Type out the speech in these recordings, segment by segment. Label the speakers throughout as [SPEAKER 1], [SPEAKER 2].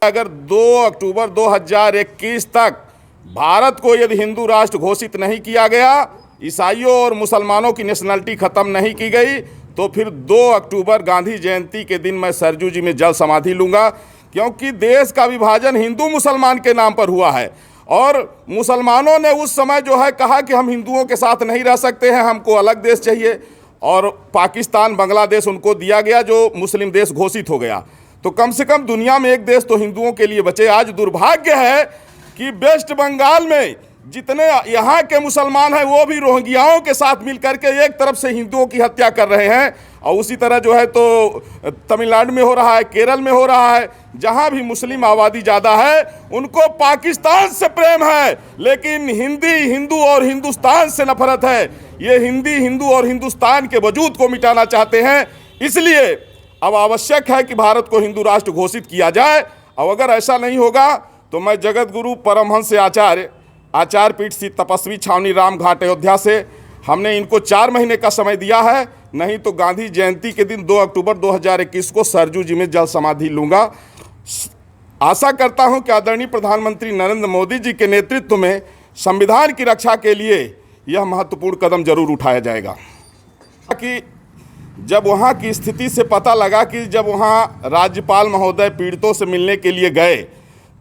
[SPEAKER 1] अगर 2 अक्टूबर 2021 तक भारत को यदि हिंदू राष्ट्र घोषित नहीं किया गया, ईसाइयों और मुसलमानों की नेशनलिटी ख़त्म नहीं की गई, तो फिर 2 अक्टूबर गांधी जयंती के दिन मैं सरजू जी में जल समाधि लूँगा। क्योंकि देश का विभाजन हिंदू मुसलमान के नाम पर हुआ है और मुसलमानों ने उस समय जो है कहा कि हम हिंदुओं के साथ नहीं रह सकते हैं, हमको अलग देश चाहिए, और पाकिस्तान बांग्लादेश उनको दिया गया जो मुस्लिम देश घोषित हो गया। तो कम से कम दुनिया में एक देश तो हिंदुओं के लिए बचे। आज दुर्भाग्य है कि वेस्ट बंगाल में जितने यहाँ के मुसलमान हैं वो भी रोहिंग्याओं के साथ मिलकर के एक तरफ से हिंदुओं की हत्या कर रहे हैं, और उसी तरह जो है तो तमिलनाडु में हो रहा है, केरल में हो रहा है। जहाँ भी मुस्लिम आबादी ज़्यादा है उनको पाकिस्तान से प्रेम है, लेकिन हिंदू और हिंदुस्तान से नफरत है। ये हिंदू और हिंदुस्तान के वजूद को मिटाना चाहते हैं। इसलिए अब आवश्यक है कि भारत को हिंदू राष्ट्र घोषित किया जाए, और अगर ऐसा नहीं होगा तो मैं जगत गुरु परमहंस आचार्य पीठ श्री तपस्वी छावनी राम घाट अयोध्या से हमने इनको 4 महीने का समय दिया है, नहीं तो गांधी जयंती के दिन 2 अक्टूबर 2021 को सरजू जी में जल समाधि लूँगा। आशा करता हूं कि आदरणीय प्रधानमंत्री नरेंद्र मोदी जी के नेतृत्व में संविधान की रक्षा के लिए यह महत्वपूर्ण कदम जरूर उठाया जाएगा। कि जब वहां की स्थिति से पता लगा कि जब वहां राज्यपाल महोदय पीड़ितों से मिलने के लिए गए,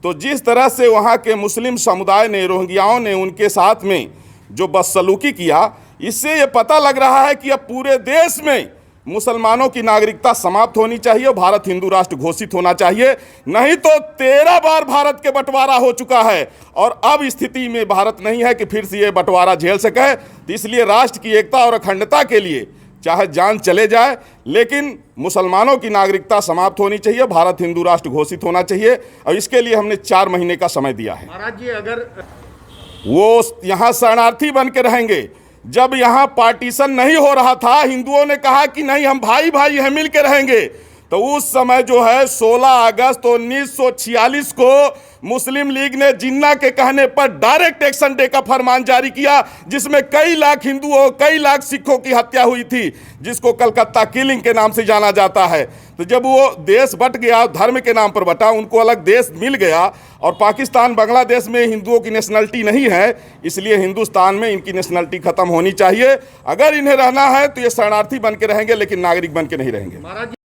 [SPEAKER 1] तो जिस तरह से वहां के मुस्लिम समुदाय ने, रोहिंग्याओं ने उनके साथ में जो बदसलूकी किया, इससे ये पता लग रहा है कि अब पूरे देश में मुसलमानों की नागरिकता समाप्त होनी चाहिए और भारत हिंदू राष्ट्र घोषित होना चाहिए। नहीं तो 13 बार भारत के बंटवारा हो चुका है और अब स्थिति में भारत नहीं है कि फिर से ये बंटवारा झेल सके। तो इसलिए राष्ट्र की एकता और अखंडता के लिए चाहे जान चले जाए, लेकिन मुसलमानों की नागरिकता समाप्त होनी चाहिए, भारत हिंदू राष्ट्र घोषित होना चाहिए, और इसके लिए हमने 4 महीने का समय दिया है।
[SPEAKER 2] महाराज जी, अगर
[SPEAKER 1] वो यहाँ शरणार्थी बन के रहेंगे, जब यहाँ पार्टीशन नहीं हो रहा था, हिंदुओं ने कहा कि नहीं हम भाई भाई हैं, मिल के रहेंगे, तो उस समय जो है 16 अगस्त 1946 को मुस्लिम लीग ने जिन्ना के कहने पर डायरेक्ट एक्शन डे का फरमान जारी किया, जिसमें कई लाख हिंदुओं, कई लाख सिखों की हत्या हुई थी, जिसको कलकत्ता किलिंग के नाम से जाना जाता है। तो जब वो देश बट गया, धर्म के नाम पर बटा, उनको अलग देश मिल गया, और पाकिस्तान बांग्लादेश में हिंदुओं की नेशनलिटी नहीं है, इसलिए हिंदुस्तान में इनकी नेशनलिटी खत्म होनी चाहिए। अगर इन्हें रहना है तो ये शरणार्थी बन के रहेंगे, लेकिन नागरिक बन के नहीं रहेंगे।